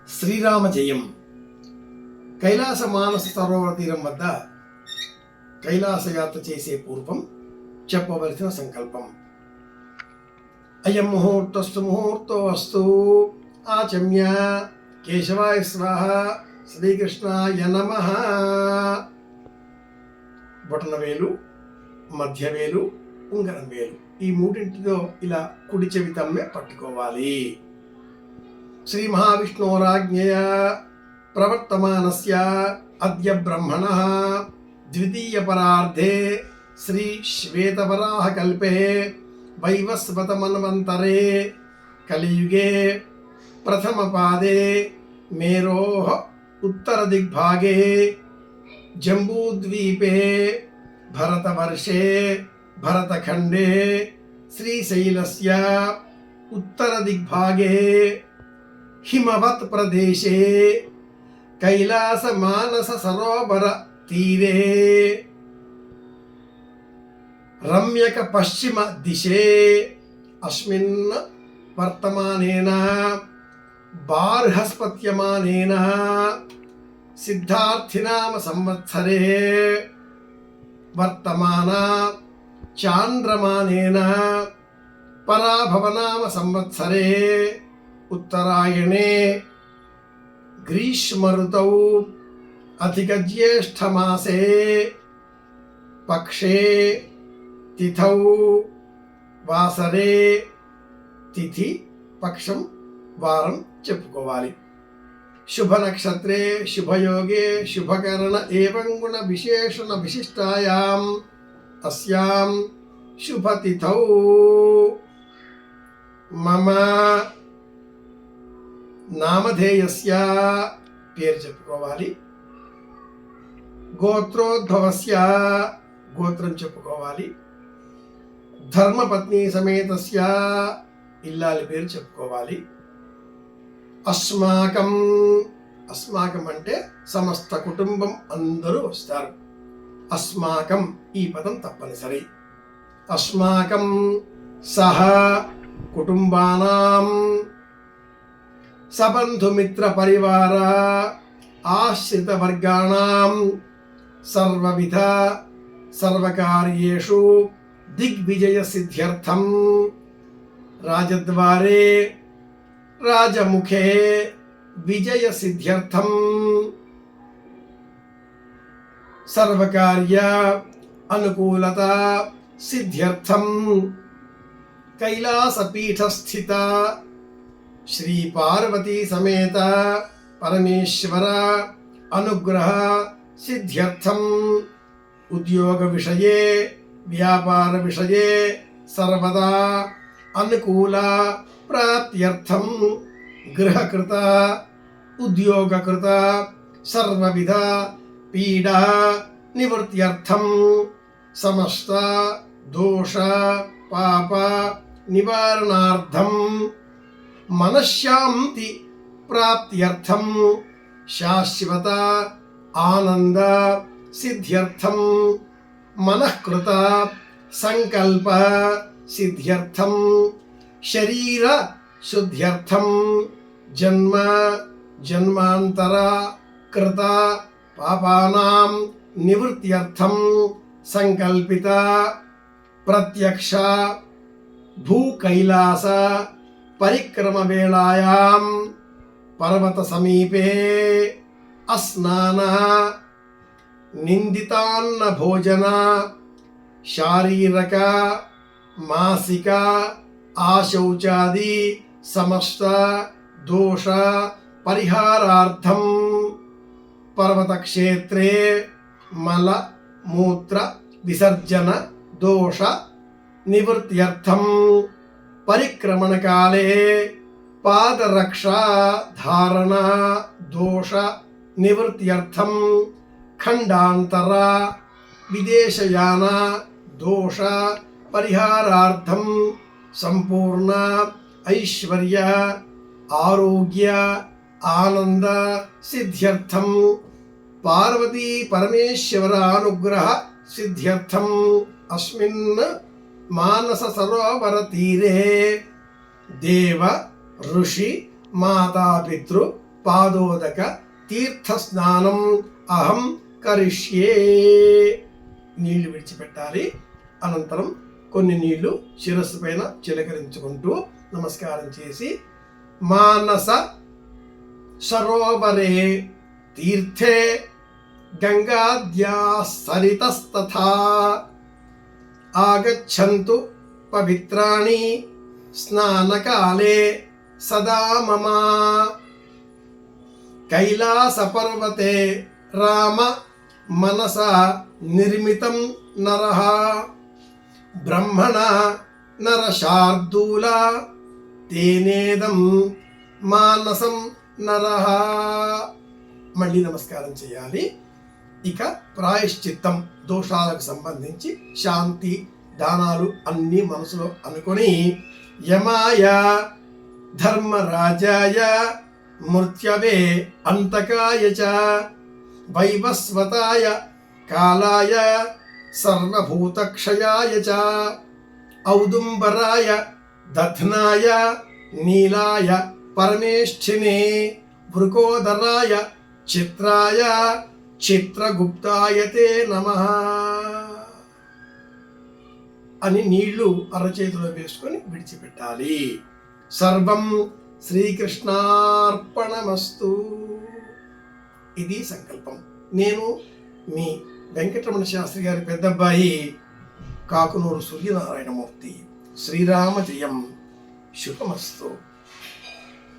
శ్రీరామ జయం. కైలాస మానస సరోవర తీరం వద్ద కైలాసయాత్ర చేసే పూర్వం చెప్పవలసిన సంకల్పం. అయం ముహూర్తస్తు ముహూర్తో అస్తు ఆచమ్య కేశవాయ స్వాహ శ్రీకృష్ణాయ నమః. బొటనవేలు, మధ్యవేలు, ఉంగరం వేలు ఈ మూడింటితో ఇలా కుడి చెవి తమ్మె పట్టుకోవాలి. శ్రీ మహావిష్ణోరాజ్ఞయా ప్రవర్తమానస్య అద్య బ్రహ్మణః ద్వితీయ పరార్ధే శ్రీ శ్వేతవరాహ కల్పే వైవస్వత మన్వంతరే కలియుగే ప్రథమ పాదే మేరోః ఉత్తర దిగ్భాగే జంబూద్వీపే భరతవర్షే భరతఖండే శ్రీశైలస్య ఉత్తర దిగ్భాగే హిమవత్ ప్రదేశే కైలాస మానస సరోవర తీరే రమ్యక పశ్చిమ దిశే అస్మిన్ వర్తమానేన బార్హస్పత్యమానేన సిద్ధార్థినామ సంవత్సరే వర్తమాన చాంద్రమానేన పరాభవనామ సంవత్సరే ఉత్తరాయణే గ్రీష్మఋతౌ అధిక జ్యేష్ఠమాసే పక్షే తిథౌ వాసరే తిథి పక్షం వారం చెప్పుకోవాలి. శుభ నక్షత్రే శుభయోగే శుభకరణ ఏవం గుణ విశేషణ విశిష్టాయాం అస్యాం శుభతిథౌ మమ నామధేయస్య పేరు చెప్పుకోవాలి. గోత్రోద్భవస్య గోత్రం చెప్పుకోవాలి. ధర్మపత్ని సమేతస్య ఇల్లాలి పేరు చెప్పుకోవాలి. అస్మాకం అస్మాకం అంటే సమస్త కుటుంబం అందరూ వస్తారు. అస్మాకం ఈ పదం తప్పనిసరి. అస్మాకం సహ కుటుంబానాం సబంధుమిత్ర పరివార ఆశ్రిత వర్గాణాం సర్వవిధ సర్వకార్యేషు దిగ్విజయ సిద్ధ్యర్థం రాజద్వారే రాజముఖే విజయ సిద్ధ్యర్థం సర్వకార్య అనుకూలత సిద్ధ్యర్థం కైలాసపీఠస్థిత శ్రీ పార్వతీ సమేత పరమేశ్వర అనుగ్రహ సిద్ధ్యర్థం ఉద్యోగ విషయే వ్యాపార విషయే సర్వదా అనుకూల ప్రాప్త్యర్థం గృహకృత ఉద్యోగకృత సర్వవిధ పీడా నివృత్త్యర్థం సమస్త దోష పాప నివారణార్థం మనశ్శాంతి ప్రాప్త్యర్థం శాశ్వత ఆనంద సిద్ధ్యర్థం మనఃకృత సంకల్ప సిద్ధ్యర్థం శరీర శుద్ధ్యర్థం జన్మ జన్మాంతర కృత పాపానాం నివృత్త్యర్థం సంకల్పిత ప్రత్యక్ష భూకైలాస పరిక్రమ వేళాయాం పర్వత సమీపే అస్నాన నిందితాన్న భోజన శారీరక మాసిక ఆశౌచాది సమస్త దోష పరిహారార్థం పర్వతక్షేత్రే మల మూత్ర విసర్జన దోష నివృత్త్యర్థం పరిక్రమణకాలే పాదరక్షా ధారణ దోష నివృత్త్యర్థం ఖండాంతర విదేశయాన దోష పరిహారార్థం సంపూర్ణ ఐశ్వర్య ఆరోగ్య ఆనంద సిద్ధ్యర్థం పార్వతీ పరమేశ్వర అనుగ్రహ సిద్ధ్యర్థం అస్మిన్ మానస సరోవర తీరే దేవ ఋషి మాతాపితృ పాదోదక తీర్థ స్నానం అహం కరిష్యే. నీళ్లు విడిచిపెట్టాలి. అనంతరం కొన్ని నీళ్లు శిరస్సు పైన చిలకరించుకుంటూ నమస్కారం చేసి మానస సరోవరే తీర్థే గంగాద్యా సరితస్తథా ఆగచ్చంతు పవిత్రాణి స్నానకాలే సదా మమ. కైలాస పర్వతే రామ మనస నిర్మితం నరః బ్రహ్మణ నరశార్దూల తేనేదం మానసం నరః. మళ్ళీ నమస్కారం చేయాలి. ఇక ప్రాయశ్చిత్తం, దోషాలకు సంబంధించి శాంతి దానాలు అన్నీ మనసులో అనుకొని యమాయ ధర్మరాజాయ మృత్యవే అంతకాయ చ వైవస్వతాయ కాలాయ సర్వభూతక్షయాయ చ ఔదుంబరాయ దధ్నాయ నీలాయ పరమేష్ఠినే వృకోదరాయ చిత్రాయ చిత్రగుప్తాయ తే నమః అని నీళ్లు అరచేతిలో వేసుకొని విడిచిపెట్టాలి. సర్వం శ్రీకృష్ణార్పణమస్తు. ఇది సంకల్పం. నేను మీ వెంకటరమణ శాస్త్రి గారి పెద్దబ్బాయి కాకునూరు సూర్యనారాయణమూర్తి. శ్రీరామ జయం. శుభమస్తు.